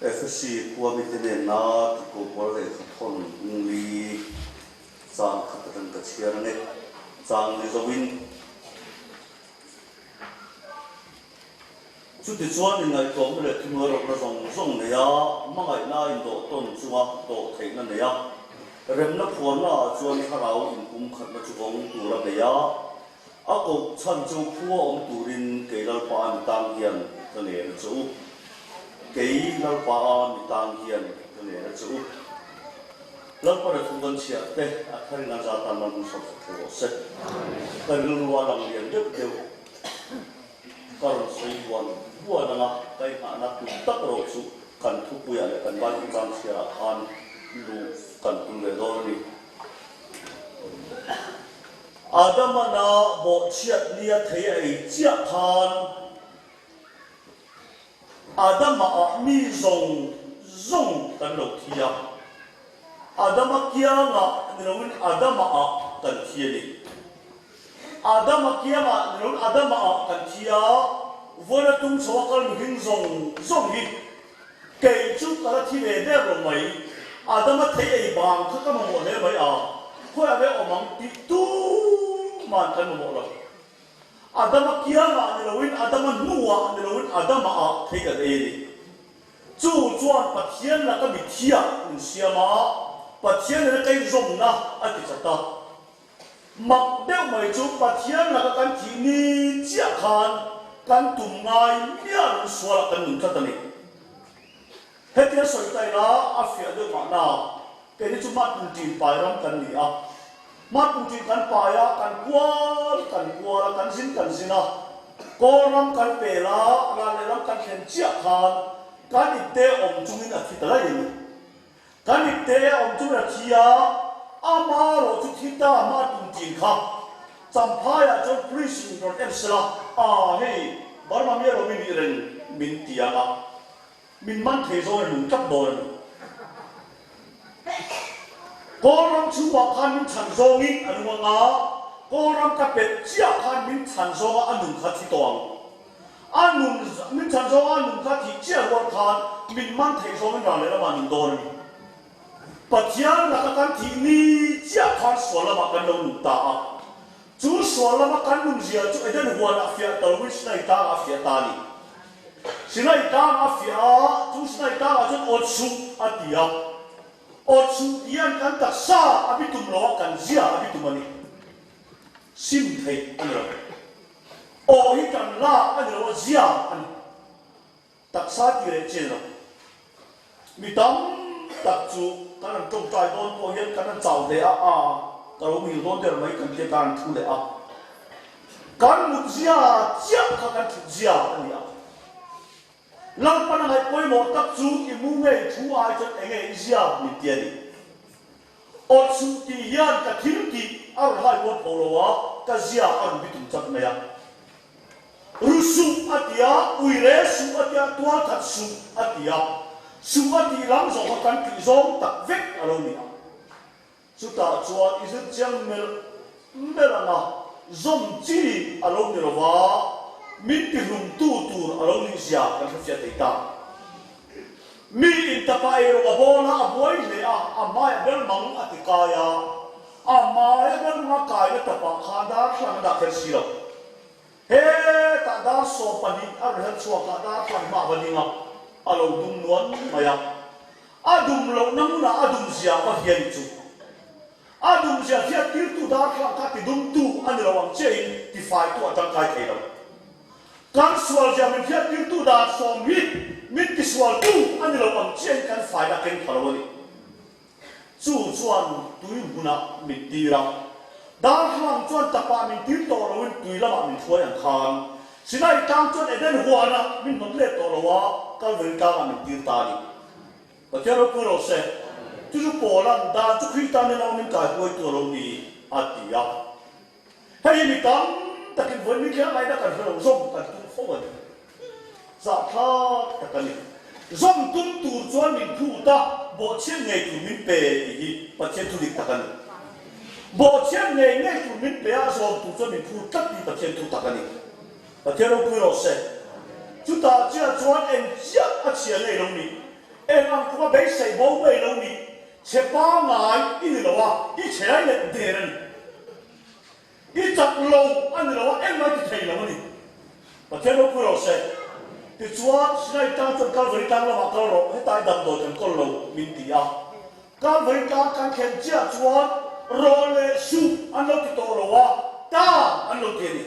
FSC của mình thế này na thì có để thôn li sang khát thân cái chia này sang li zawin chút thì chuan thì ngày có một lệ thùng rồi nó rong này á mà ngày nay độ tôn chua độ thấy nó này á rem nó phun là chuan khá rau in cũng khát nó chua ông tu ra này á ako chan châu phua ông tu rin cái là pan tam hiền cái này là chú cái là pan tam hiền cái này là chú lần qua được không cần chia thế thay là gia tăng năng suất của sẽ cái lưu hoa làm liền rất nhiều còn suy quan vua là cái hạ nát tất rồi chú cần thu bùi lại cần bao nhiêu trăm chia an lưu cần tung về đó đi Adam na bộ chiết lia thấy ấy chiết than Adam mà mi rong cần lộc thia Adam kia ngạ nên Adam mà cần thia đi Adam kia mà nên Adam mà cần thia vô là tung số cần hình rong hi kể chút cái thi về đây rồi mấy Adam thấy ấy bằng các cái mồm này mấy thôi à bây ông mang tu mà thân một rồi Adam kia mà nên là win Adam nuwa nên là win Adam mà thấy cái gì chú chuan bát thiên là cái bị thia mình xem mà bát thiên là cái rồng na anh chị ta mặc đeo mấy chú bát thiên là cái chỉ ni chia khan cái tụm ngay miếng xóa là cái nút cái này hết cái sợi tay đó áp phía được mà nào cái này chúng ta cùng tìm bài ram cần gì à mắt cùng tìm cần bài à cần qua cần xin à có ram cần bể lá là ram cần khen chia khan cái này té ông chúng mình là khi tới đây cái này té ông chúng là khi ama rồi chúng kita mắt cùng tìm khắp chăm phai à trong prison rồi em sẽ hey bảo mà mình rồi mình đi lên mình tiang à mình mang thế rồi mình chấp đôi có ram chú bảo khan mình thành rồi đi anh muốn có ram cặp bể chia khan mình thành rồi anh đừng khát thì toang anh mình thành rồi anh đừng khát thì chia qua khan mình mang thế rồi mình làm lại là mà mình đôi bắt giang là cái thì ni chia khan xóa là mà cái đâu nụ ta chú xóa là mà cái nụ gì chú ấy đến hoa là phía tàu mình này ta phía ta đi xin này ta phía chú xin này ta chú ớt su tia ớt su ian kan tak sa abi tum lo kan zia abi tum ani sim thei anh rồi o hi kan la anh rồi zia anh tak sa ti re chen rồi mi tam tak chu kan trong trai don po hian kan chau de karo mi don der mai kan te kan thu de kan mut zia chia kan thu zia ani lang pan hai koi mo tak chu ki mu ngei thu ai chat enge zia mi tiani ot chu ti yan ka thil ki ar hai wo polowa ka zia ar bi tum chat me ya rusu atia uire su atia tua that su atia su ati lam zo kan ki zong tak vek alo ni chu ta chuan is chang mel na zom chi alo ni rowa min ti rum tu alo ni zia kan fia te ta mi in ta pa ero ba bona boy le mai bel mang atikaya mai bel ma kai ta pa khada sang da kher siro he ta da so pani ar han chua ka da kan ma bani nga alo dum nuan maya adum lo namuna adum zia pa hian chu adum zia hian tir tu da ka ti dum tu an lo wang chein ti fai tu atang kai thei lo kan sual jam min hiat tir tu da som mit ki sual tu an lo ang chen kan fai da ken phalo ni chu chuan tui buna mit tira da hlang chuan tapa min tir to lo win tui lama min thoi ang khan sinai tang chuan eden huana min non le to lo wa kal vel ka min tir ta ni ba kero pu ro se chu polan da chu khi ta ne lo min kai poi to lo ni atia hei mi tam takin voi mi kia mai da kan lo zom kan tu forward za tha takan zom tum tu chuan min thu ta bo chen nei tu min pe hi pa chen tu dik takan bo chen nei tu min pe a zom tu chuan min thu tak ti pa chen tu takan pa kero pu ro se chu ta chia chuan en chia a chia nei lo ni em ăn cũng bé sấy bố bê lâu đi sẽ ba ngày ít nữa là ít chế lại nhận tiền này ít chặt lâu anh nữa là em nói thì thầy lâu đi mà theo nó cứ rồi sẽ thì chúa sẽ tăng cho các vị tăng là mặc câu rồi hết tay đầm đồ chẳng câu lâu mình tì à các vị tăng càng khen chia chúa rồi lệ su anh nói thì tổ lâu à ta anh nói tiền đi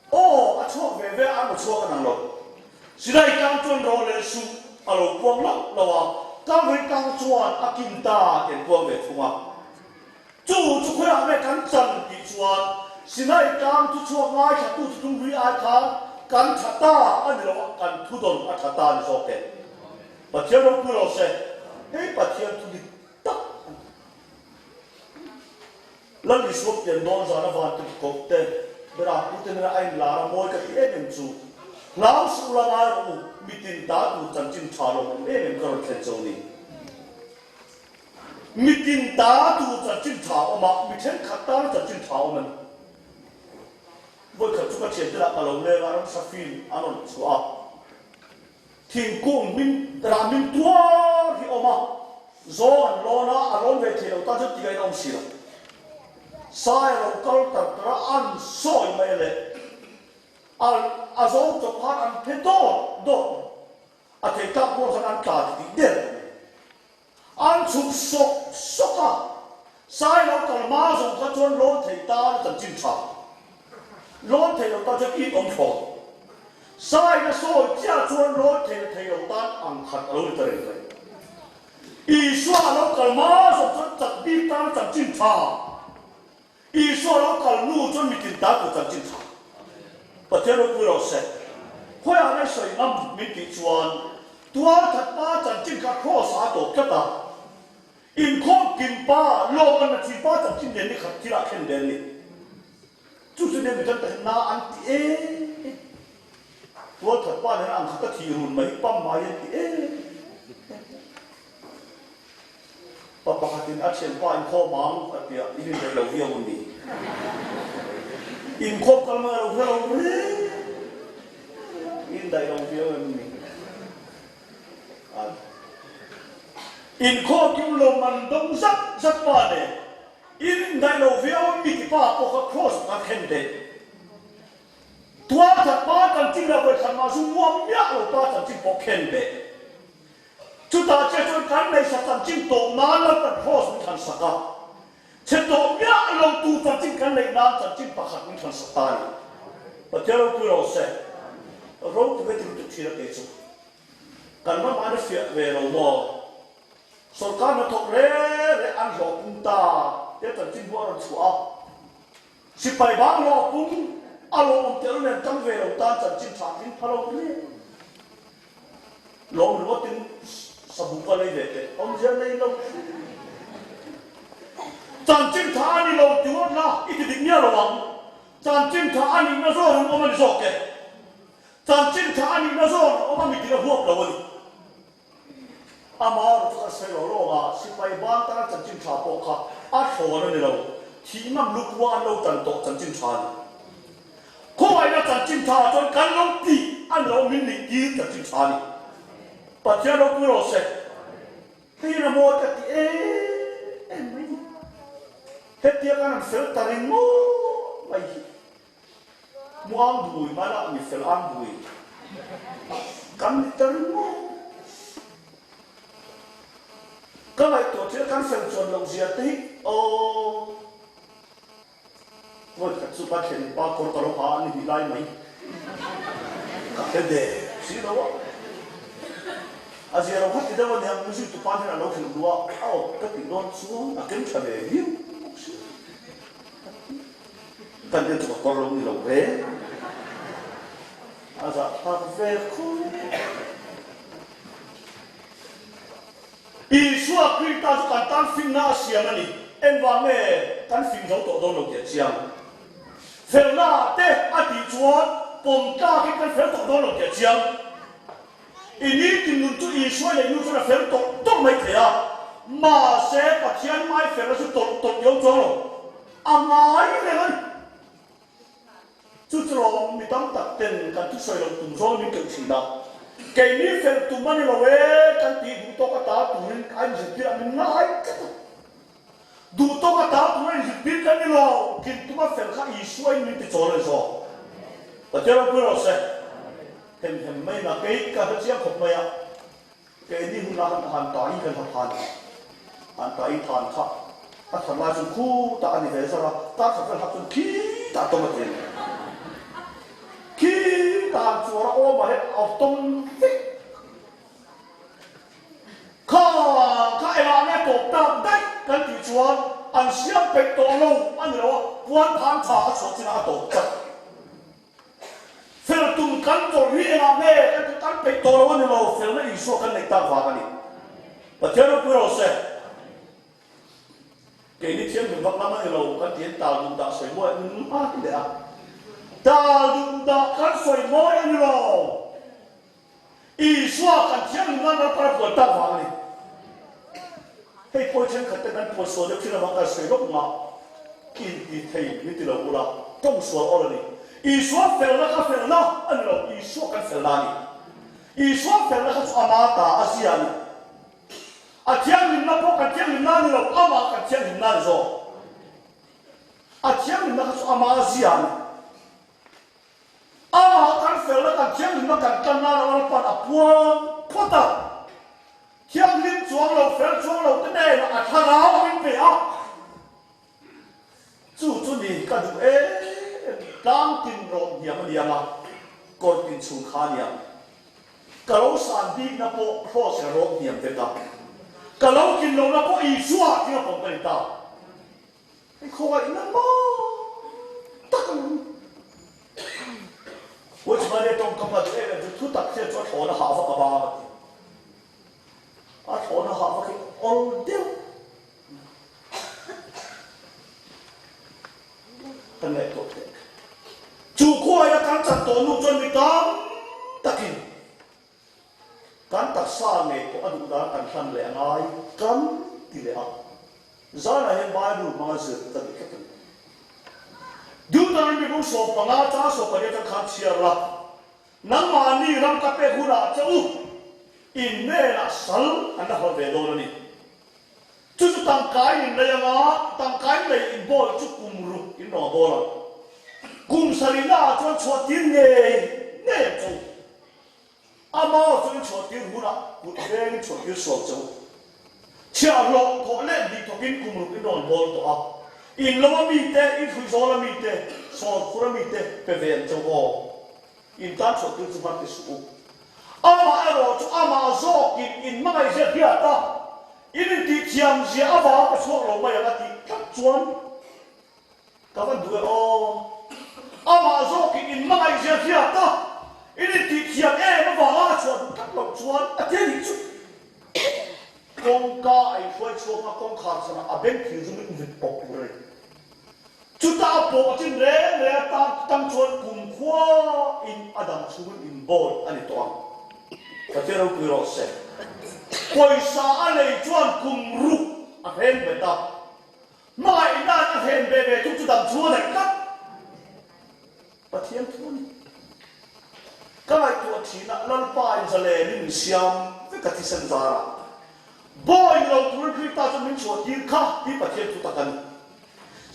ô à chúa về anh một chúa cái năng lâu sẽ tăng cho rồi lệ su à lâu quăng lắm lâu à các vị tăng chúa à kim ta hiện quăng về thùng à chú khuyên anh ấy cắn chân thì chúa sẽ tăng cho chúa ngay cả tu chúng vi ai khác kan thata ani lo kan thudon a thata ni soke pathian ro ku lo se hei pathian tu di tak lan ni swap yen don za na van tu ko te bera ku te na ai la ra moi ka ti em chu lao su la na ro mitin ta tu chan chin tha lo em ko ro the chu ni mitin ta tu chan chin tha o ma mi chen khata chan chin tha o man với các chúng ta triển khai cả lòng lê và làm sao phim anh nói xóa thiên cung minh làm minh tua thì ông mà do anh lo na anh lo về thì ông ta rất cái ông xí rồi sai rồi câu tập ra ăn soi mày lệ anh do cho phát anh phê đó anh thấy các cô thằng anh ta thì điên anh chụp sốc à sai rồi còn má dùng các chuyện lo thì ta tận chính xác lối thầy ông ta cho ít ông phò sai cái số chia chuan lối thầy ông ta ăn khát lối thầy vậy ý xoa nó cả má rồi cho chặt đi ta chặt chín thà ý xoa nó cả nu cho mình tin ta cũng chặt chín thà và theo nó cứ lo sẽ khối anh ấy soi năm mình bị chuan tua thật ba chặt chín cả khó xả tổ cái ta in không kim ba lo anh là chỉ ba chặt chín đến đi khát chỉ là khen đến đi chú sẽ đem cái tên na anh ti tôi thật quá nên anh khát thì hồn mấy băm mai ti papa tin anh xem qua anh khó mang phải bịa đi đến lâu nhiều hơn đi in khó cái mà lâu in đại lâu nhiều hơn đi in khó kiểu lâu mình đông rất quá đấy in đại lâu nhiều mình thì pa có cross các khen đấy tua thật ba cần chính là về thằng mà dùng muỗng nhá rồi ba cần chính có khen đấy chúng ta chơi chơi cái này sẽ cần chính tổ nan là cần cross mình thành sắc à chơi tổ nhá lâu tu cần chính cái này nan cần chính bạc mình thành sắc tai và theo tôi nói sẽ rồi tôi phải tìm được chuyện là cái gì cần nó mang được về lâu mò sau khi nó thuộc rễ ăn rồi chúng ta để cần chính vua làm chúa si phải bán lo cũng alo ông tiểu nên trong về đầu ta cần chính phạt chính phá lâu đấy lo nữa tin sập bùa lấy về ông dân lấy lâu cần chính thà đi lâu chúa na ít định nhớ rồi cần chính thà đi nó rồi ông mà rồi kệ cần chính thà đi nó rồi ông mà mình là vua rồi amar tu asai lo ga sipai ban ta chan chin tha po kha a thona ni lo thi nam lukwa lo tan to chan chin tha ko ai na chan chin tha ton kan lo ti an lo min ni ki chan chin tha ni pa cha lo ku lo se ti na mo ta ti mai he ti ka na sel ta ring mo mai mo ang bui ma la mi sel ang bui kan ta ring mo các loại tổ chức các phần chuẩn lồng diệt tích với các số phát hiện ba con tàu hóa anh bị lai mấy các cái đề xí đó à giờเราphát hiện ra vấn đề mình chỉ tụi bạn là lâu thì đúng các tình huống xuống à kiếm trả về hiếu cần đến tụi con lồng đi lồng về à dạ ta về không Isua Krita kan tan phim na siang ani en wa me kan phim zo to do lo ke siang fel na te ati chuan pom ta ki kan fel to do lo ke siang ini tin nun tu Isua le nu tu na fel to mai the ya ma se pathian mai fel su to yo zo lo amai le gan chu chu lo mi tam tak ten kan tu soi lo tum zo mi ke sin da cái ní phèn tụi mình là về căn tí đủ to cái ta tụi mình anh sẽ biết mình ngay đủ to cái ta tụi mình sẽ biết cái ní lo khi tụi mình phèn khác ý xuôi mình thì cho lên rồi và cho nó cứ rồi sẽ hem mấy là cái chiếc hộp mày à cái ní hùng là hàng tỏi cái hộp hàng tỏi than khác à thằng nào chúng khu ta anh về sao ta thằng nào chúng khí ta tông cái gì khi ta chúa ra ôm mà hết ao tông phích khá em làm nghe tổ tam đấy cái gì chúa anh xiêm bạch tổ lâu anh hiểu quan tham thả chúa chỉ là tổ chất phèn tụm cắn tổ huy em làm nghe cái cắn bạch tổ lâu anh hiểu phèn nó ý số cái này ta phá cái này và theo nó cứ rồi sẽ cái này thiên mình vấp lắm anh hiểu cái tiền tàu dùng tàu sấy mua cái đấy à ta dùng ta cắn soi môi anh rồi, ý xóa cắn thiên mình nó phải vượt ta vào này, hay coi chân khát tên coi soi được khi nào cắn soi lúc mà, khi đi thấy như thế nào cũng là trong soi ở đây, ý xóa phải là cái phải là anh rồi, ý xóa cái phải là này, ý xóa phải là cái amata Asia này, à thiên mình nó có cắn thiên mình nó rồi, ama cắn thiên mình nó rồi, à thiên mình nó cái ama Asia này. Ama kan fela kan chiang lima kan tanna la pan apuang phota chiang lim chuang lo fel chuang lo te ne na thara min pe a chu ni ka du dang tin ro diam ma kon tin chu kha nia ka lo san bi na po ho se ro diam te ta ka lo kin lo na po i suwa ti na po pe ta ai khoi na mo ta为什么呢？中国嘛，这个就出特些做错的下法个吧？啊，错的下法去哦掉，很难做的。主国要干咱多努准备干，得劲。干得啥呢？我阿杜达干看两爱干的了啊，咱那些买路嘛是得的。ดูตอนนี้ผมสอบปังอาจ้าสอบไปเรียนขัดเชียร์ละนังมานี่รำกับเป็ดหุ่นอาจ้าอินเน่ละสัลอันนั้นเขาเวโดนี่จุดตั้งกายอินเลยนะตั้งกายเลยอินบอลจุดกุมรุอินนอบอลกุมสลิน่าจนชวดทิ้งเน่จูอามาจนชวดทิ้งหุ่นอ่ะกุดเร่งชวดทิ้งสอบจูเชียร์ลงทอเล่นดีทวินกุมรุอินนอบอลตัวอินลมมีเตอินฟุยโซลมีเตสอนฟุรมีเตเปเวนจงออินตันชดตุจุบันติสูอามาเอโรจุอามาโซกินอินไม่เสียเพียตาอินติเทียมเสียอาบาก็ช่วงลงมาอย่างนั้นทักจวนกับมันดูอามาโซกินอินไม่เสียเพียตาอินติเทียมมันว่าชวนทักลงจวนอาเทียนจุกงกาไอ้ช่วยช่วงมากงขาดสนะอาเบนผิวจะไม่อุดปกเลยจุดตาปกจิ้มเร่ตั้งชวนกลุ่มขั้วอินอดัมชวนอินบอลอันนี้ตัวแต่ที่เราคุยเราเสร็จคอยสาอะไรชวนกลุ่มรุกอาเห็นเบต้าไม่ได้อาเห็นเบเบทุกจุดดำชวนไหนกันประเทศทุนก็ไอ้ตัวทีน่ะลันป้ายจะเล่นมิเซียมไม่กติสันจาระบ่อยเราทุนคือตาจะมิชวดยืนข้าที่ประเทศทุกกัน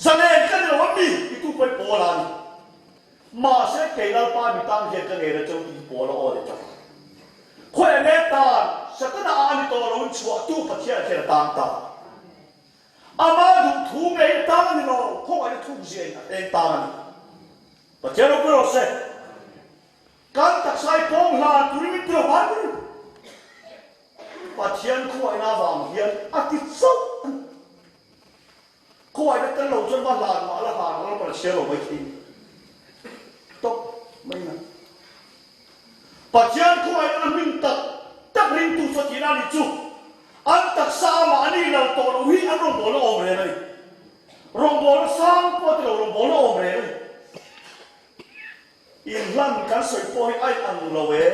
จะเล่นกันเราไม่มีทุกไปโปแลนด์มาเสียเกลันป้ายมีตั้งเหตุกันเองเราจะมีโปแลนด์อะไรจ้ะคนเล่นตาสักนาอันนี้ตัวเราชวดตู้ประเทศเทนต่างตาอามาดูทุ่งเองต่างนี่เราพวกอันนี้ทุ่งเสียเองต่างนี่ประเทศเราไม่รู้เสียการตักใส่ปองลาตุริมิตรวันประเทศคู่ไอ้นาวังเฮียนอาทิตย์สุดคู่ไอ้เป็นเราจนวันลานมาละหานเราประเทศเราไม่ทิ้งตกไม่นะประเทศคู่ไอ้นั้นมิ่งตักริมตุสตินานิจูอันตักสามานี่เราตัวเราวิ่งอันรองบอลอมเลยรองบอลสร้างพอที่เรารองบอลอมเลยอินลันกันสวยพอยไอ้อันเราเว้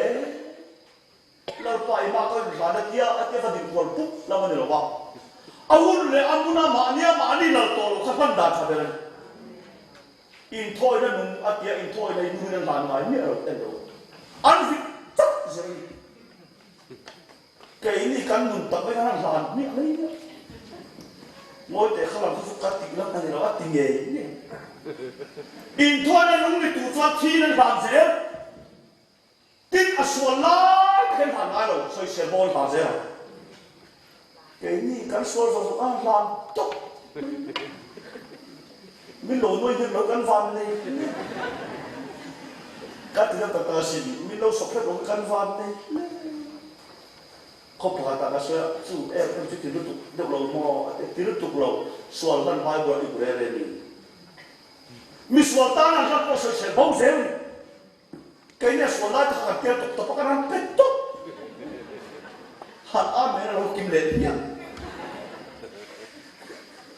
เราไปมาก็ร้านเกียร์เกียร์ดิบคนปุ๊บเราไม่ได้หรอกว่าอาวุธเลยอามุนามานี่เราตัวเราขับพันดาชาเดนอินทอยนั่นมึงอาเกียอินทอยในมือนั่นหลานไม้เนี่ยเราเต้นเราอันฟิตจัก sẽ cái ini kan nuntang cái năng làm nhẹ lấy nhá ngồi để không làm phúc cát tịnh lắm này nó tịnh nghề in thôi nên lúc này tụi phát thi nên làm gì tin à xuân lá cái hàng ai rồi xoay xe bol làm gì cái ini kan xuân rồi ăn làm tốt mình lỗ nuôi nhưng nó kan van này các thứ đó ta xin mình lâu sọc hết nó kan van này không phải ta sẽ chú em chú chỉ lúc được lâu mò chỉ lúc lâu xuân văn vai gọi được rồi này mi xuân ta là các con sẽ bông dễ cái này xuân lại thằng kia tập tập cái năng pet tốt hạt ăn này là lâu kim lệ nhá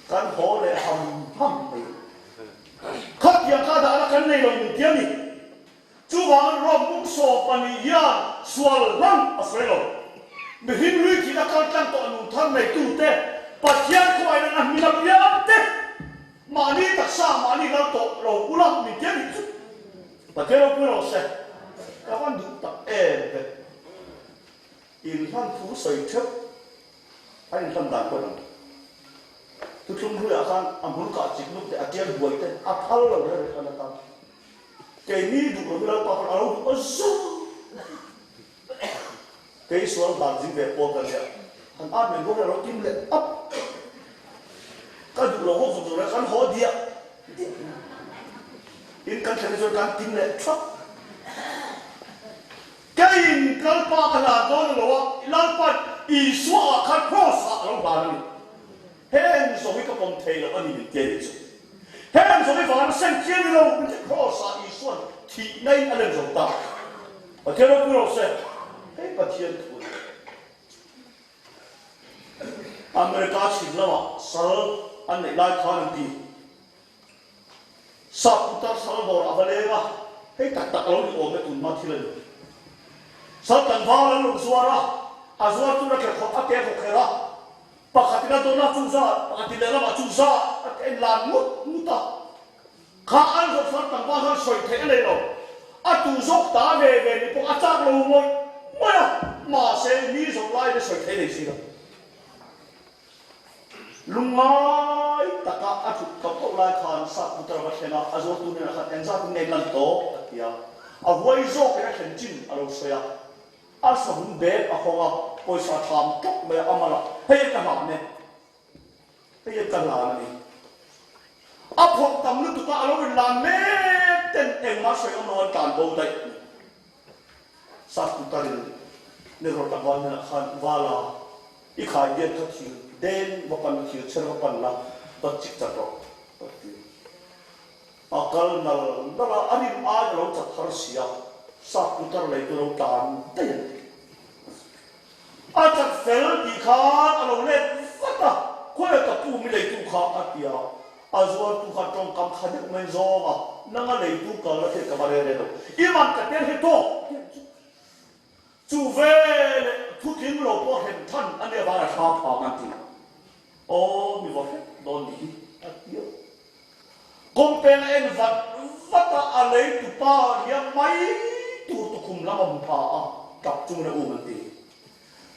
kan hồ lệ hầm hầm khắc yang kada là cái này là một cái gì chú vào rong bút sổ pani ya xuân văn ở phía rồi mình hình như chỉ là các trang tọa nụ thân này tu tế và thiên không ai đang làm làm gì tế mà đi đặc sa mà đi làm tổ rồi u lắm mình thiên đi và thiên đâu cũng sẽ các bạn đúng tập em về in thân phú sợi chấp anh tâm đàn của nó tôi không hiểu là anh muốn cả chỉ lúc để thiên buổi tế thal là đấy là tâm cái ní đủ rồi là tập áo ở sâu cái số bàn dính về qua cái gì thằng ăn mình có thể nó kim lệ ấp cái đủ là hốt rồi cái hốt địa in cái rồi cái kim lệ chóc cái in cái ba cái là đó là lan phát ý xóa cái cross ở bàn này hèn rồi cái bông thề là anh nhìn thấy đấy hèn rồi cái vàng xanh kia đâu cái cross ý xóa thì nay anh làm gì ta và theo nó cũng sẽ cái bát thiên thủ America chỉ là mà sao anh này lại thằng này đi sao chúng ta sao bỏ ra về mà cái tất cả lâu đi ôm cái tụi nó thì lên sao tận vào là lúc xưa ra à xưa chúng ta cái khó cái khó ra bác hạt cái đó nó chung sa bác hạt cái đó mà chung sa cái làm mút ta khá ăn rồi sao tận vào nó soi thế này rồi à tụi dốc ta về đi bác chắc lâu rồi mà sẽ nghĩ rằng lại để soi thế này gì đâu lúc ngay tất cả áp dụng các câu lại khan sát một tờ vật na azot tu nên là khan enza tu nên lần to kia à vui zo cái khan chín à lâu xoay à sao không biết à không à coi sao tham chốc về amala hay cái nào này hay cái nào này à phong tâm nước tụi ta à lâu làm nè tên em mà xoay ông nói cản bầu đây sát tụi ta nên rồi tập văn là khan vala ít khai điện các thứ đến một phần chiều chân một phần là tất chích chặt rồi, akal nal đó là anh em ai lâu chặt thar xia, sát tụi ta lấy tụi lâu tàn tiền, chặt phèn đi khát lâu lên phát à, coi là tập tu mi lấy tu khát à tiệt, rồi tu khát trong cam khát được mấy gió mà, nang lấy tu cả là thế cả bao nhiêu rồi, iman cái tiền hết to, chú về thu kiếm lỗ bỏ hiện thân anh em bảo là sao phá ngăn tiền. Ô, mi vào hết đòn đi, tiêu. Công bên em vắt ta lấy tụ ba liang mấy tụ khum lắm mà phá tập trung là u mình đi.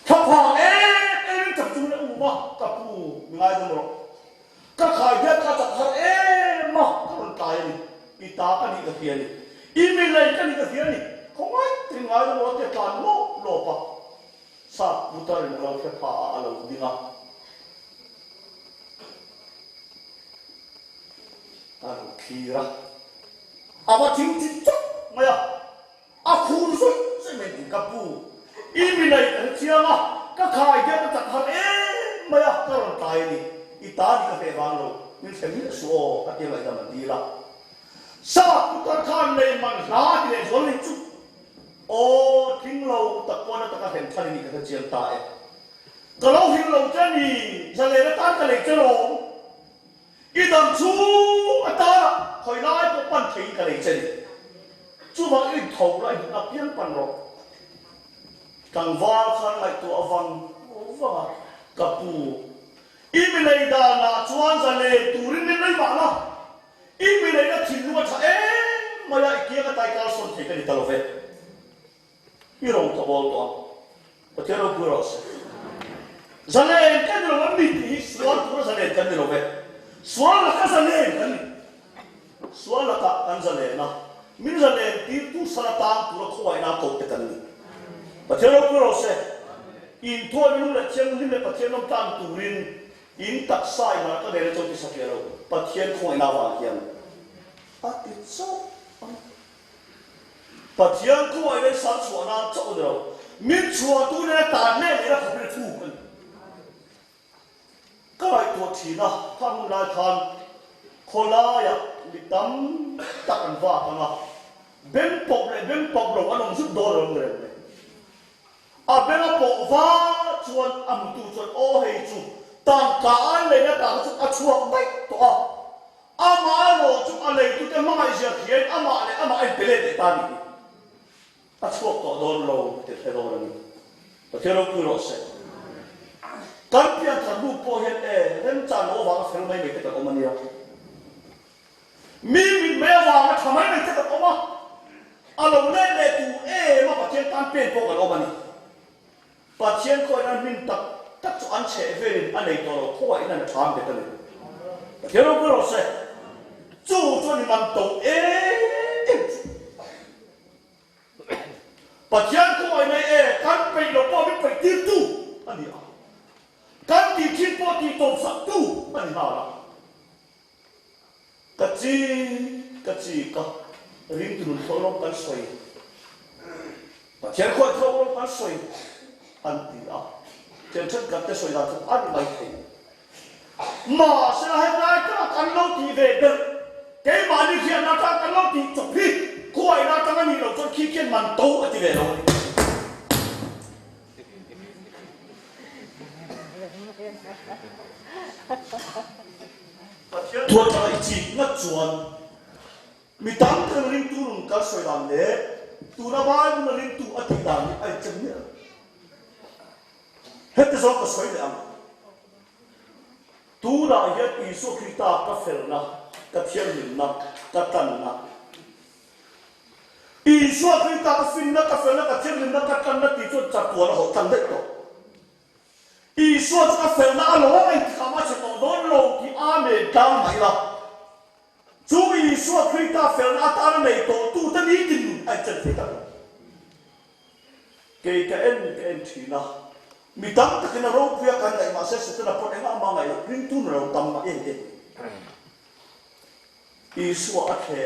Thằng phá em tập trung là u mà tập u ngay đó rồi. Các khai biết các tập hợp em mà các con tài đi, đi ta cái gì cái kia đi, email này cái gì cái kia đi, không ai thì ngay đó rồi thì toàn lỗ pa. Sao bút tay nó phải phá ở đâu đi ngã. Kira, apa ting cok, maya, aku rusuk, saya main kapu. Ini lagi siapa? Kakak dia tak har maya karon tay ni, itali ka pegang lo, ni seni suo, kati lagi zaman dila. Sa putar kan le man la di le zol ni cuk. Oh, ting lo tak kuana tak hen thani ni kata cian ta e. Kalau hin lo jani, jalera ta ka le jelo. Idam chú ta hồi nói có ban thị cái này chứ chú mà ít thầu lại áp yên ban rồi càng va khăn lại tụ văng va kapu im này đà na chuan ra lệ tụ rin lên lấy bạn à im này đã thìn luôn mà lại kia cái tay cao xuân thì cái này tao về irong tabol to patero kuros zalen kan lo miti sual pura zalen kan lo be sual ka zalen kan sual ka kan zalen na min zalen ti tu salata pura khoi na ko te kan ni patero kuros in to lu la cheng lim le patero tan turin in tak sai na ka le to ti sakero patien khoi na wa kiam ati so patien khoi le san chua na cho do min chua tu ne ta ne le la ko le tu kanก็ไอตัวทีนะทำนายทานโคลายลิตัมตักอันว่ากันนะเบนปกเลยเบนปกเราอันนั้นสุดโดนเลยเบนปกว่าชวนอัมตูชวนโอเฮจูต่างกันเลยนะต่างสุดชวนไม่ตัวมาโรจุอะไรตุแต่มาไม่เสียเขียนมาเลยมาไอเปรตตาดีชวนตัวโดนเราเด็ดโดนนี่แต่เท่านั้นคือเราเสร็จกันเพียงทำรูปโพเห็นเรื่องจานโอวางเฟลไม่ไม่ติดกับอมันเนี่ยมีแม่วางทำไมไม่ติดกับอมันอารมณ์เล่นเลยตัวมาปะเทียนการเปลี่ยนพวกกันอมันนี่ปะเทียนคอยนั้นมินตักจวนเฉยเวรอันไหนตัวเราพ่อไอ้นั่นทำไปตั้งเลยปะเทียนเราก็รู้สึกจู่จวนมันโตปะเทียนคอยในการไปเราพ่อไม่ไปตีตู้อันนี้กันตีคิดพอตีตบสักตู้มันน่ารักกะจีกริมตุนทองกันสวยแต่เช้าคนทองกันสวยอันตีเจ้าฉันกันแต่สวยได้ทุกอันไม่ถึงมาเสียให้ได้ก็กันโลกีเวเดอร์เกมาดิเขียนนักกันโลกีจบพี่คุยนักกันนี่เราจนขี้เกียจมันโตอันที่เวโรทัวร์ใจจีนักจวนมีตั้งแต่ริมตูนกันสวยดังเนี่ยตูน่าบ้านมันริมตูอธิดานี่ไอ้จังเนี่ยเฮ็ดแต่สองก็สวยเลยอ่ะตูน่าเฮ็ดอีสุขิตากับเฟลนะกับเทียนหินนะกับตันนะอีสุขิตากับฟินนะกับเฟลนะกับเทียนหินนะกับตันนะตีจนจับตัวนะเขาตันได้ต่ออีส่วนจะเฟลน่าหลงไอ้ข้ามาจะต้องโดนลงที่อาเมริกาไหมล่ะจู่อีส่วนคริสต์เฟลน่าตาในตัวตู้จะนี้กินไอ้เจ้าที่กันเกย์เอ็นทีนะมีตั้งแต่กินเราเพื่อกันไอ้มาเสร็จจะพูดเองมาไงริมตู้เราทำมาเองอีส่วนแค่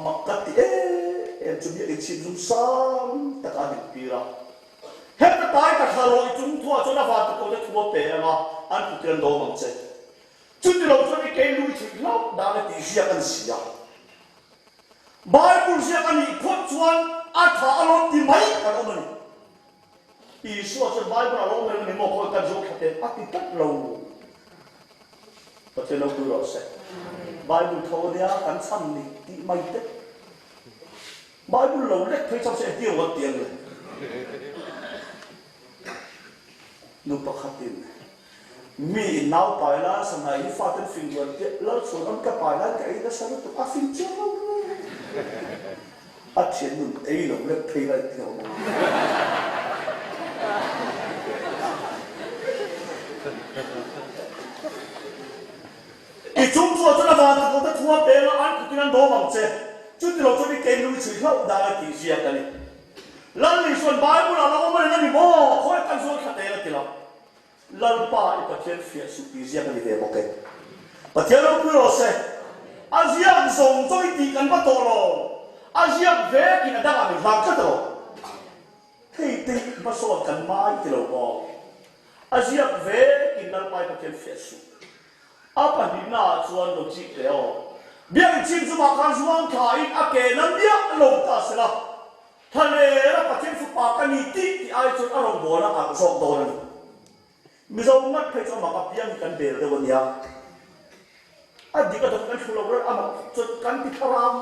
มากัดที่จะมีอีกสิ่งซ้ำแต่การปีละเฮ็ดตายกับทารอยจุ่มทั่วจนอาฟาตะโกจะทั่วเปย์มาอันผู้เตือนโดมังเจจุดที่เราจะได้เกณฑ์ลุยถึงเราได้ตีเสียกันเสียบายบุญเสียกันอีกคนชวนอาถาอารมณ์ที่ไม่กันเอามันอีส่วนจะบายบุญอารมณ์มันนี่มองคนกันโจกเตะอัติตัดเราประเทศเราคือเราเสร็จบายบุญเขาเนี่ยกันซ้ำนี่ที่ไม่เตะบายบุญเราเล็กเพื่อจะเสียเดียวกันเตียงเลยนุปขัดินมีน้าวไปแล้วสมัยฟาดเป็นฟิงวันเดียแล้วส่วนนั้นก็ไปแล้วก็ไอ้นั่นสรุปตัวฟิงเจ้าอาเชียนนุ่นไอ้หลงเล็กเพลย์อะไรเดียวอีจุ่มตัวจนมาตะโกนทั่วเปย์แล้วอันกุนันโดมังเจจุดที่เราจะได้เกณฑ์ลุยสื่อเข้าได้กี่เสียกันนี่ลันลิส่วนบายบุญเราไม่ได้นี่โม่คอยกันส่วนขัดเตะแล้วทีละลันป้าอีประเทศเฟียสุปีเสียกันดีเดียวโอเคประเทศเราคือเราเสอาเซียนส่งใจดีกันมาตัวเราอาเซียนเวกินได้กันหลังกันตัวเฮ้ยตีมาสอนกันมาอีกแล้วบอกอาเซียนเวกินนั่นไปประเทศเฟียสุอาปันดีน่าชวนเราจีเดียวเบี้ยจิมสมัครการส่วนขายอาเกนั่นเบี้ยลงตาเสียทะเลและประเทศสุปากันนี่ที่ไอจุดอารมณ์บัวนะอ่างส่งโดนมิจฉามัดเพจมากับยังกันเดือดเดี๋ยวนี้อันนี้ก็ต้องกันชุลมุนอ่ะจุดกันที่พาราม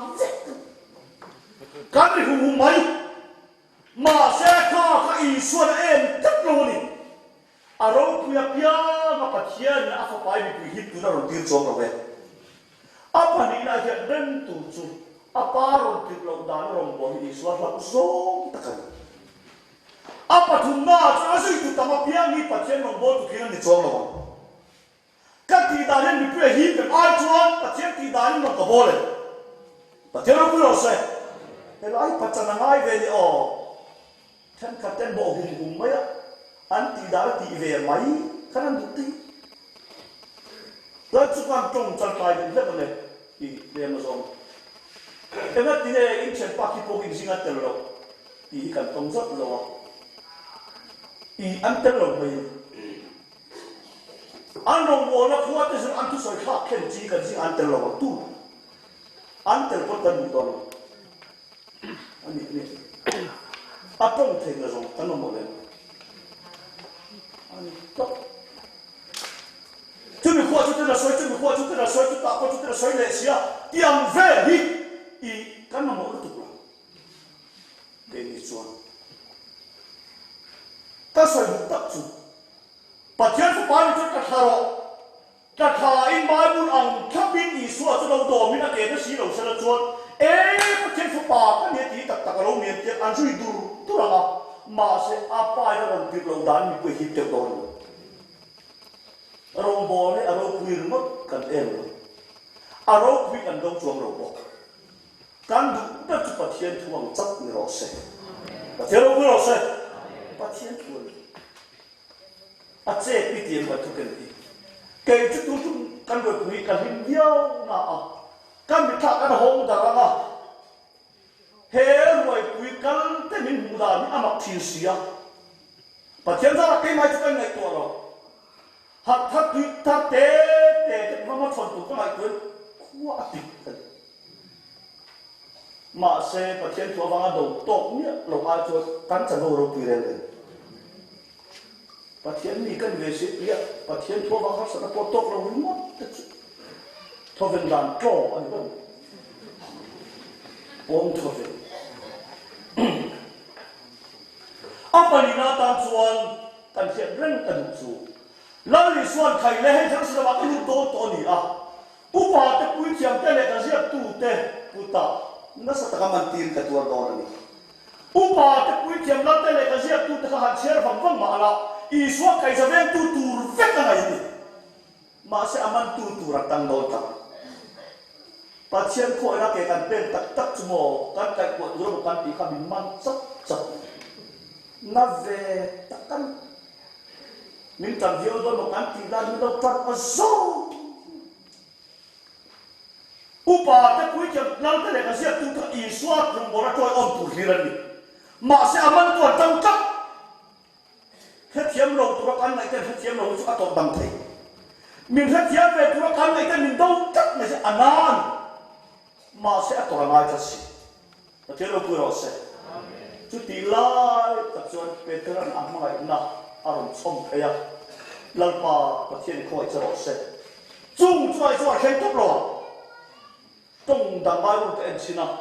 กันที่หูไหมมาเสียข้าข้าอีส่วนเอ็มจัดโลนี่อารมณ์คุยเพียงมาประเทศนะอาฟ้าไปมีฮิตดูนะเราตีนโจมเราเว้ยอาปันนี้นะจะเดินตูจูอาปารมติดลงดานรมบอฮีสวาลกุศลตะกัน apa thum na cha sui tu tama piang ni pathian long bo tu khian ni chong lo ka ti da len ni pe hi pe ai chuan pathian ti da ni long ka bo le pathian lo pu lo se he lai patana ngai ve ni o than ka ten bo hum mai an ti da ti ve mai kan du ti la chu kan tong chan kai den le ne ki le ma song ena ti ne in chen pa ki po ki singa tel lo i kan tong zot lo i an tel lo mai an long wo na khuat te an tu soi kha khen chi kan sing an tel lo tu an tel ko tan do lo ani ni a tong the na song tan mo le ani to tu mi khuat tu te na soi tu mi khuat tu te na soi tu ta ko tu te na soi le sia tiang ve hi i kan mo tu lo ke ni chuan ta soi ta chu pathian fu pa ni chu ka tharo ka tha in mai bun ang thapin i suwa chu lo do mi na ke na si lo sa la chuan pathian fu pa ka ni ti tak tak lo mi ti an sui dur tu la ma se a pa ya ron ti lo dan mi pu hi te do ro bo ne a ro pu ri mo kan em a ro pu kan dong chuang ro bo kan du ta chu pathian thu ang chak ni ro se pathian ro pu ro se pathian thu a che pi ti ma tu kan ti ke chu tu chu kan ro pu kan hin viau na a kan mi tha kan hong da ra he roi pu kan te min mu da ni amak thi sia pathian za ke mai chu kan ngai to ro hat hat pi ta te ma ma thon tu ka mai tu khu a pi mà xe và thiên chúa vang đầu tốt nhất lồng ai chúa cắn chặt đầu pi lên và thiên mi cần về sĩ biết và thiên chúa vang hết sẽ có tốt lồng mất thôi về làm trò anh không ôm thôi về apa ni na tam chuan kan thiam reng kan chu la li suan khai le he thang sa ba lu to ni a upa te pui thiam te le ka sia tu te puta na sa taka mantin ka tuar do ni upa te pui thiam la te le ka sia tu te ka han cher phang phang ma la i suwa kai sa ven tu tur ve ka ngai ni ma se aman tu ra tang do ta pathian ko ra ke kan pen tak tak chumo kan kai ko ro kan ti kha min man chap chap na ve takan min tan vio do no kan ti la ni do tat a zo upa te pui thiam la te le ka sia tu ta i suwa rum bo ra toi on tu hiran ni ma se aman tu tang tak he thiam lo tu ra kan nai te he thiam lo chu a to dam thei min he thiam ve tu ra kan nai te min do tak ne se anan ma se a to ra mai ta si ta te lo pu ro se chu ti lai tak chuan petran a mai na aron chom thaya lalpa pathian khoi cha ro se chung chuai chuai khen top lo tông đằng mai một cái xin nào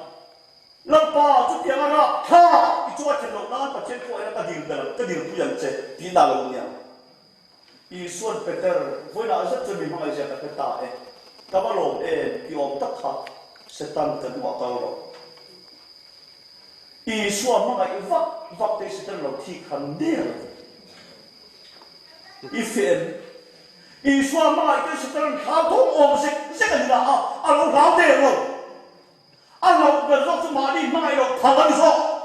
lần ba chút tiếng ra ha đi cho chuyện lâu na và chuyện của anh ta điều đó cái điều που nhận chế đi nào luôn nha ý xuân Peter với nào rất cho mình hỏi gì cái ta ấy ta bảo lộ thì ông tất cả sẽ tăng tới mọi cái rồi ý xuân mà cái vấp thì sẽ tăng lâu thì khăn đĩa ý phiền ý xuân mà cái sẽ tăng khá thông ông sẽ cái gì là lâu ráo đĩa rồi lâu gần lúc chúng mà đi mai rồi thằng anh sao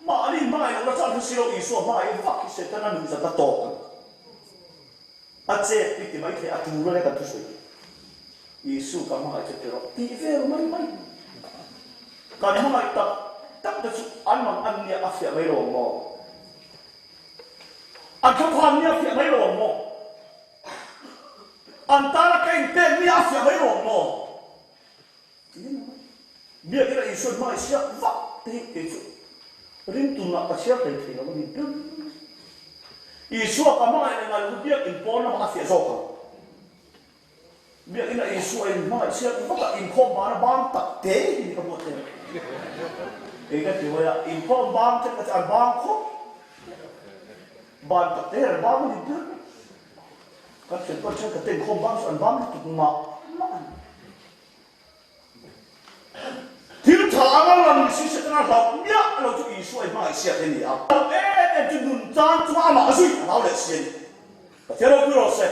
mà đi mai rồi nó sao nó xíu ý xuân mai vấp thì sẽ tăng mình sẽ tăng to chế bị mấy cái atu nó lại càng tu sôi Yesu kamu aja terok TV mai kalau mai tak tu anam annya afya mai romo angkapannya afya mai romo antara kain ni afya mai romo biar kita Yesu mai siap vak Yesu rintu nak siap dari nama itu Yesu kamu ai dengan dia impon nama afya zoko biar ina Yesu ai mai siap vak impon mana bang tak deh ini kamu teh Ika tiwaya impon bang cek macam bang ko bang tak deh bang itu kan sebab cek keting ko bang soal bang itu mak Til tangan lang si setengah lau, ya lo chu isu ai mai sia thế ni a em chu nun chan chu ama zui nào le sia thế đâu cứ rồi sẽ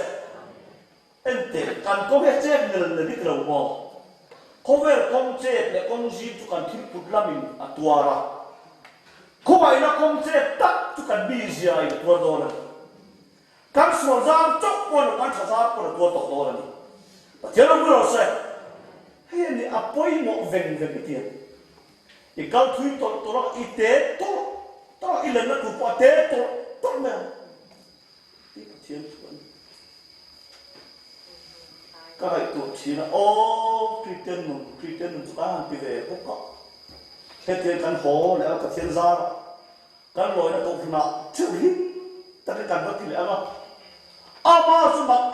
em te kan ko ve che nel ni kro mo ko ve kom che le kom ji chu kan thil put lamin atuara ko vai na kom che tak chu kan bi zia ai to do na kan so zam chok ko na kan tha ko to to do na ni thế đâu cứ rồi sẽ hay ni apoi mo ven ven ti i kal thui to ra i te to i le na tu pa te to me ti thiên các bạn tụt chỉ là ô Christian chúng ta đi về cũng có thế thì căn phố là các thiên gia căn lối là tụt nào chịu hết ta cái căn vật thì là mà chúng ta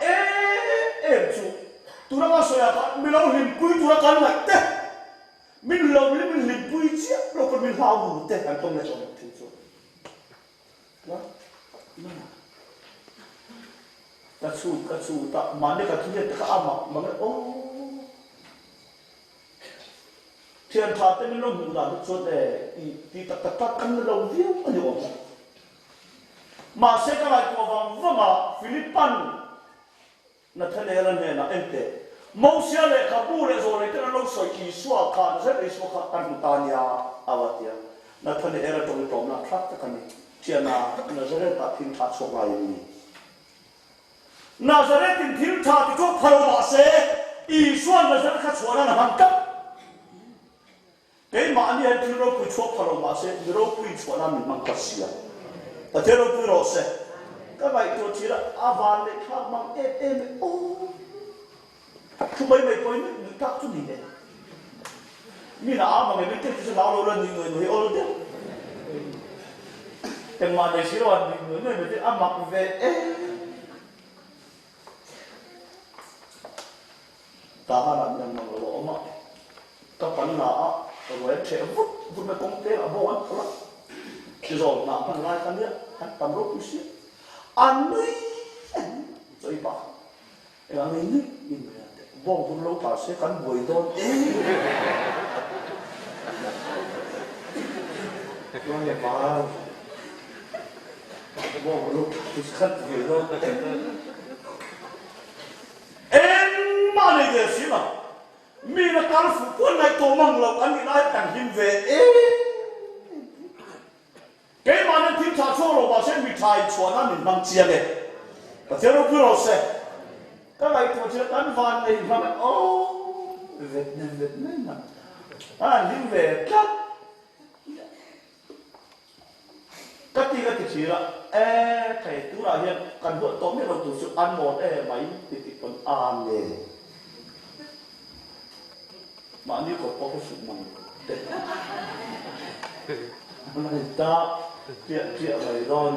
em chú tụi nó nói là mình lâu hình quý tụi nó căn lại thế mình lâu mình hình quý chứ rồi còn mình hao hụt thế căn không là trong thiên số đó kacu tak mana katu dia tak amak mana thiên thà tên nó mù làm cho để đi tak kan lâu viu anh hiểu không mà sẽ cái này của vòng mà Philippines na thân này là em thế mau xe này Kabul này rồi cái nó lâu soi kỳ xua khan sẽ bị xua khan tan tanya avatia na thân này là trong na khác cái này thiên na sẽ là thiên thà số này Nazareth in thiên thà thì cho pharo mà sẽ Israel Nazareth khá chua na hàng cấp cái mà anh em thiên đâu cứ cho pharo mà sẽ đâu cứ chua na mình mang cắt xia và thế đâu cứ rồi sẽ các bạn tôi chỉ là avan để khác mang em chúng mấy coi người khác chút gì đấy mình là mà mình biết cái lão lâu lên người ôn đấyแต่มาในชีวิตวันหนึ่งเนี่ยมันจะอามักเวตาหานันยังมันรู้มาก็ปัญหาตัวเชื่อวุฒิไม่คงเตะบ่วันละที่เราหน้าพันลายกันเนี่ยตำรวจผู้เชี่ยวอันนี้ใจบ้าอันนี้ยิ่งเลยบ่คุณรู้ภาษากันบ่อยโดนว่าไงบ้างบ่รู้ภาษากันบ่อยโดนมาเลยเดี๋ยวสิมามีนักการฝึกคนในตัวมังเราอันนี้ได้แต่งหิมเวเกมาในทีมชาติโชว์เราบอกเช่นมีไทยชวนนั่นหนึ่งบางเชียร์เลยแต่เจ้าเราคือเราเสร็จก็ไปตัวเชียร์กันฟันเลยฟังโอ้เวทนั่นนะหิมเวครับก็ตีชีละใครตัวเราเนี่ยกันหัวโตไม่เราตัวสุดอันหมดไหมติดคนอ่านเลยmà nếu có cái sự mong người ta chuyện này rồi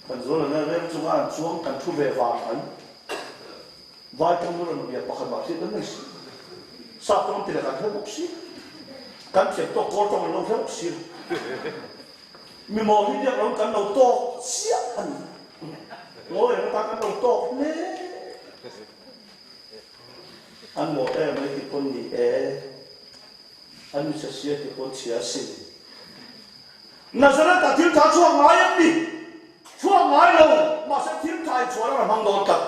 còn rồi là nên chúng ta xuống cần thu về vào ấy vai trong đó là một việc bạc bạc đến này sao trong thì là cần hết một xí cần chuyện to có trong là hết một xí mình mò đi được nó cần đầu to xí anh ngồi nó ta cần đầu to nè anh một em mấy cái con gì anh sẽ xia cái con chia xin Nazareth ta thiếu thà chua ngái em đi chua ngái đâu mà sẽ thiếu thà chua nó là mang đồ cật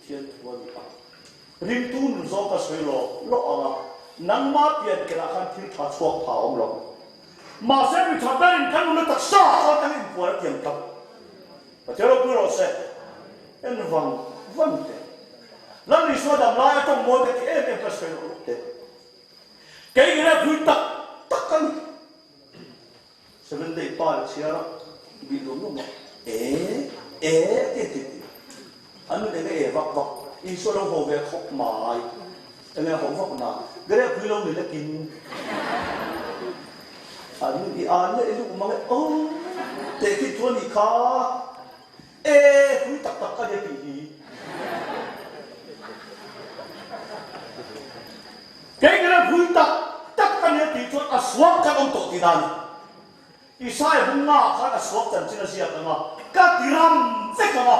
thiên thua đi à rim tu nụ gió ta soi lo à nắng mát tiền cái là khăn thiếu thà chua phá ông lo mà sẽ bị thằng bên cái nó tạt xa cho cái hình của nó tiền tập và theo đó cứ rồi sẽ em vâng thế lần đi xuống đầm lai trong môi cái em phải soi lỗ thế cái này cứ tắc cân sẽ vấn đề to là xíu đó bị đúng không ạ anh mới cái vặt đi xuống đâu hồ về khóc mãi anh nghe không khóc nào cái này cứ lâu người ta kín anh đi ăn đấy lúc mà ô để cái tuần đi khá cứ tắc cái gì cái này vui tắc cái này thì cho ta xuống cái ông tổ thì đàn Isai hung nga khá là xuống chân trên Asia cái mà các tiram phết cái mà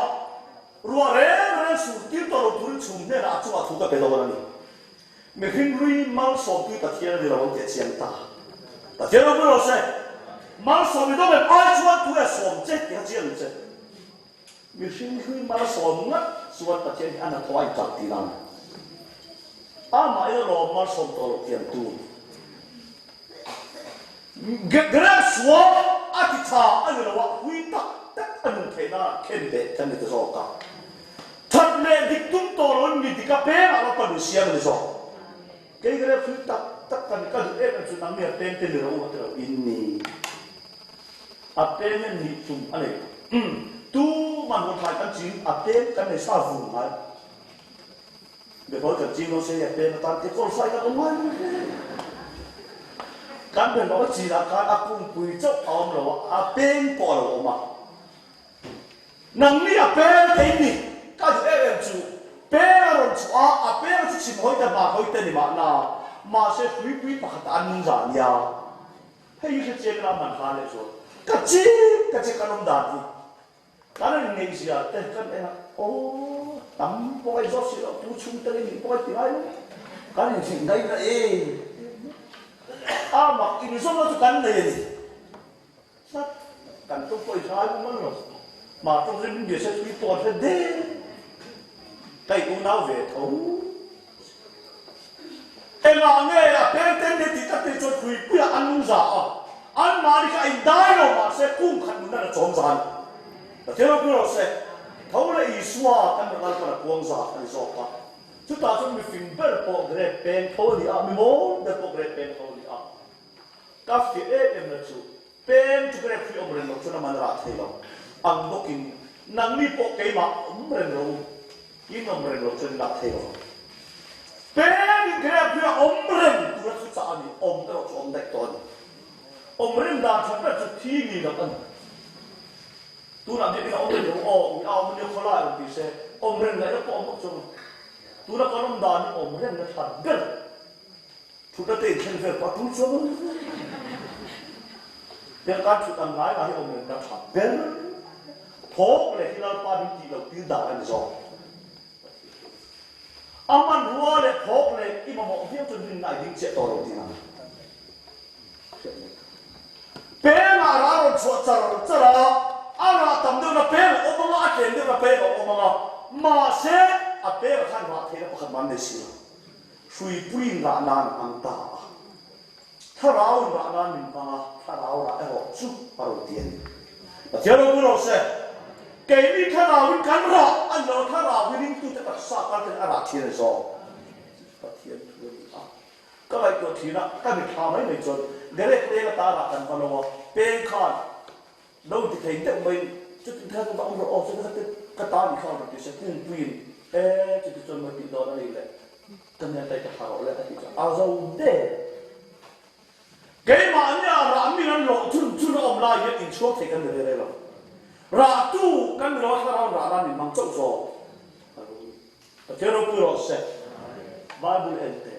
rồi rồi su tiêu tàu tuấn chum nên là chua thu cái bê đầu này mình hình lui mal sầu tu ta thiên đi rồi cái chuyện ta thiên đâu có rồi mal sầu mình đâu phải ai suy tu là sầu chết cái chuyện chết mình hình lui mal sầu ngắt suy ta thiên anh là thoại chặt đi làm mà cái lo mal sầu tổ thiên tu cái suy thì cha anh là what quy tắc anh thấy na khen để anh được rồi cả thật lệ đi tung tổ luôn mình đi cà phê mà còn được xem được rồi cái quy tắc tất cả những cái em là chúng ta nghe tên được rồi mà từ ini tên này nhị chung anh ấy tu mà một hai cái chuyện tên cái này sao vùng này để nói cái chuyện nó sẽ tên nó tan cái con sai cái ông ấy căn bản nó chỉ là cái áp dụng quy則ông rồi tên bỏ rồi mà năng力bên thế này cái gì em chú bên rồi chú bên chú chỉ hỏi ta mà hỏi ta đi mà sẽ quý bắt anh nung ra nhà hay cái chuyện làm mình hay đấy rồi cái chuyện cái nông đàn gì cái này nghe gì à cái này tắm bôi gió xịt tu chung tới đi bôi thì ai cái này chuyện đấy là mà cái số nó chú cái này gì sao cái tôi coi trái cũng mất rồi mà trong cái việc sẽ bị tuột ra đê tay cũng nào về thấu em là nghe là tên thì các tên cho quỷ quỷ ăn giả ăn mà đi cái đai rồi mà sẽ cung khăn nó là trốn gian thế nó cứ sẽ thấu là ý xóa cái nó là quang giả cái gì đó chúng ta trong mình phim bớt bộ cái pen thấu đi mình muốn được bộ cái pen thấu đi các phía em là chủ pen chúng cái phía ông lên nó cho nó mà ra thấy đâu ang dokin nang ni po kay ma umrenro yin umrenro chen la theo pe ni gra pia umren tu su sa ni umro chom dek ton umren da chom da chu thi ni da kan tu na de na umren o a mun yo khala ri se umren la po mo chom tu na kanom da ni umren na thar gal tu da te chen fe pa tu chom de ka chu tan lai la umren da thar gal phố này khiเราpa đi đầu tiên đạo anh rồi, anh mua này phố này khi mà mọi việc chuẩn bị lại đi chạy đầu tiên nào, bé mà ra rồi chợ là anh là tầm đâu là bé là ông mà anh đâu là bé là ông mà sẽ bé là khăn hoa thế là không bán được gì, suy bùi là nan anh ta, thà rau là nan mình ta, thà rau là em học chút đầu tiên, giờ đâu có đâu sẽ cái này thà nào mình cắn rõ, anh nói thà nào mình tu tập sát cái này là thiên rồi, là thiên thôi cái này có thiên á, cái mình tham ấy mình chọn, để lấy cái ta là thành phần nào, bên khan, đâu thì thấy được mình, chút theo chúng ta ông rồi, chúng ta cái ta bị khan là cái sẽ cung quyền, chúng ta chọn một cái đó là gì đấy, cái này tại cái hào là cái gì, rồi đấy, cái mà anh là mình ăn lẩu, chúng nó ông lại hiện chuột thì cái này rồi. Ra tu kan lo sarau ra ni mang chok so pero puro se bible ente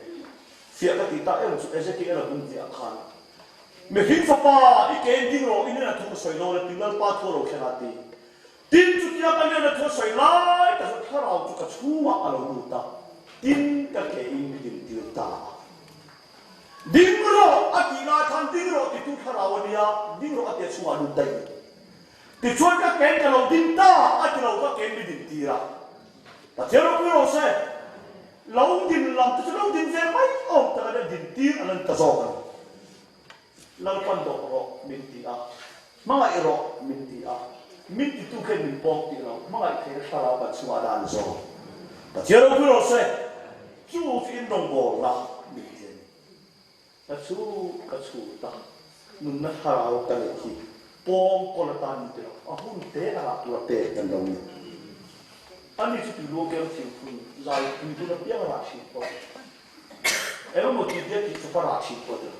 sia ka ti ta Ezekiel la bun ti akhan me hin fa pa I ken ding ro in na thu soi lo la tingal pa thu ro khana ti tin chu ti ka ne na thu soi lai ta sa rau chu ka chuma alo nu ta tin ka ke in din ti ta ding ro atina than ding ro ti tu tharau nia ding ro atia chuma nu dai thì chuột các kén cả lâu tin ta, anh lâu các kén bị định tì ra, ta theo nó cứ lâu xe, lâu tin làm tôi lâu tin về mấy ông ta đã định tì anh lên ta rồi, lâu quan độ rồi mình tì à, mang lại rồi mình tì à, mình tì tu kén mình bom tì lâu, mang lại cái sao là bạn xóa đàn rồi, ta theo nó cứ lâu xe, chú phim đồng bộ là mình tiền, ta chú cái chú ta, mình nó sao cái này thì bom con ta như thế nào, hun thế là tu là thếกันตรงนี้อันนี้ที่ดูเกี่ยวกับคุณใจคุณดูแล้วยังราชิพอเอ็มหมดที่เดียวที่จะราชิพอเด้อ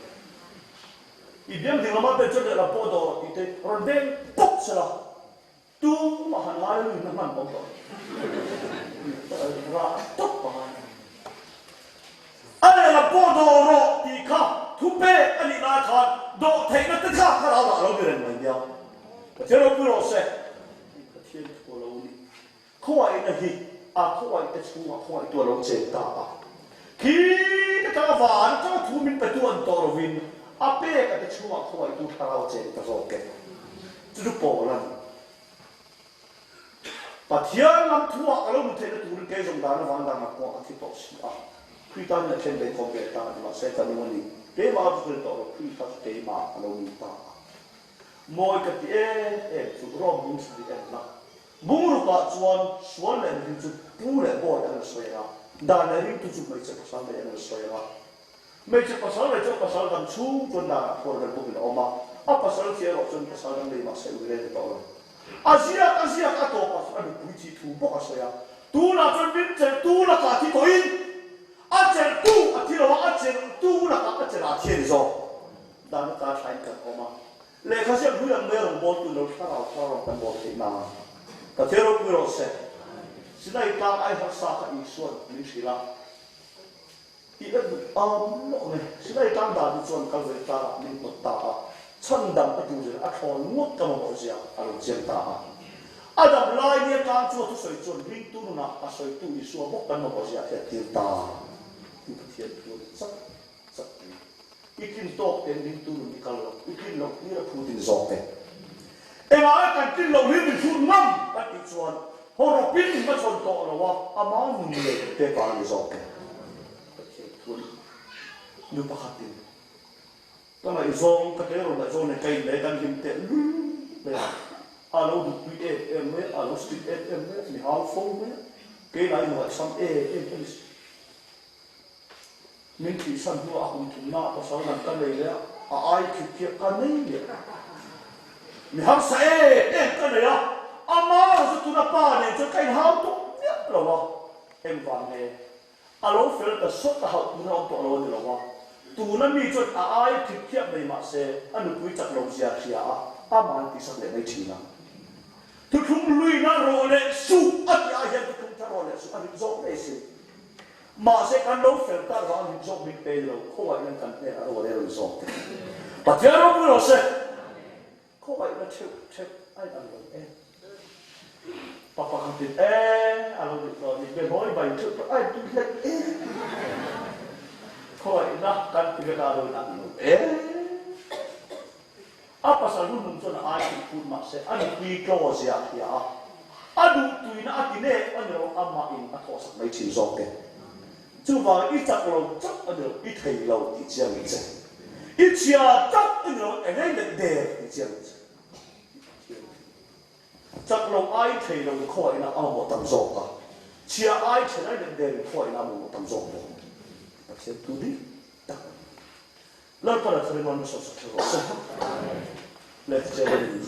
อีเดียมถึงเรามาเป็นจุดเดียวเราพอดอที่เตะรถเบนปุ๊บสละตู้มาหันหน้าเลยน้ำมันปุ๊บต่อราตุ๊บไปอันนี้เราพอดอรอที่ข้าทุบเป้อันนี้นาคานโดดเทนักข้าเราเราเดินเหมือนเดียวเจ้าเราพูดเราเสร็จเที่ยงตัวเราดิเขาว่าไอ้นี่เขาว่าไอ้ตัวเราเจ็บตา khi cái vả cái thu mình phải tuân tổ rồi vin áp cái chúa khôi tu thao chế cái rồi cái chú bỏ lần và thiên làm thua cái lúc thế là tu cái dòng đá nó vàng đằng mặt qua thì tổ sĩ à khi ta nhận trên bên công việc ta mà sẽ cần luôn đi để mà tôi tổ khi ta để mà lâu ta mỗi cái gì em chú rom bung sự em na bung rồi cả chuan lên thì chú bung lên bỏ anh soi ra đàn này thì chú mấy chiếc pasal này anh soi ra mấy chiếc pasal làm chú chuan đàn phổ lên bung lên oma à pasal kia rồi chuan pasal làm này mà sẽ uy lên tổ rồi Asia cả tổ pasal anh bui chi thu bỏ soi ra tu là chuan bin chơi tu là cả thì coi anh chơi tu thì là anh chơi tu là cả chơi là thiên rồi đàn cả thay cả oma lệ khá sẽ vui làm mấy đồng bột từ đầu sang ao sau rồi cần bột thì mà cả thế rồi vui rồi sẽ này ta ai phát xa cả ý xuân những gì là ý ất lộ này này ta đã đi xuân các người ta nên một ta chân đầm ở chỗ gì ở thôn ngút cái một gì ở lồng chiên ta đầm lai này ta chúa tu soi xuân linh tu nó à soi tu ý xuân bốc cái một gì ở thiên ta thiên tu sắc sắc ikin tok ten din tu ni kalo ikin lok ni ra putin zok em ai kan tin lo ni fu nam ka ti chuan ho ro pin ma chon to lo wa ama mun le te pa ni zok nu pa khatin ta mai zong ka te ro la zong ne kai le kan lim te le a lo du pi em me a lo sti em me ni hal fo me ke lai no sam em mình chỉ sân hua cùng chúng na có sáu lần cái này đấy ai kịp kịp cái này đấy mình học sẽ cái này à ama rồi tụi nó pa này cho cái hao tốt nhất rồi mà em vàng này alo phải là sốt là học tụi nó tốt rồi rồi mà tụi nó mi cho ai kịp kịp này mà sẽ anh quý chặt lâu già kia ama thì sao lại mấy chuyện nào tôi không lui nó rồi đấy su anh ai hiện tôi không cho rồi đấy su anh dốt đấy xí mà sẽ cần đấu phải ta vào những chỗ bị bê lâu không phải nên cần để ở đây rồi sao và theo đó rồi sẽ không phải là chịu ai làm được em papa không tin alo được rồi thì bên nói bài trước ai tin là không phải là cần cái nào rồi làm được apa sahaja mungkin ada ai pun masih ada di kau siapa ya ada tu ini ada ni ada orang amain atau sak mai chin zong ke chú vào ít chắc lâu chắc ở được ít thầy lâu thì chưa nghĩ ra ít chia chắc ở được ở đây là đề thì chưa nghĩ ra chắc lâu ai thầy lâu khỏi là ao một tầm rộng cả chia ai thầy này là đề khỏi là một tầm rộng rồi ta sẽ tu đi ta lần sau là thầy mong sốt sốt rồi lên chơi lên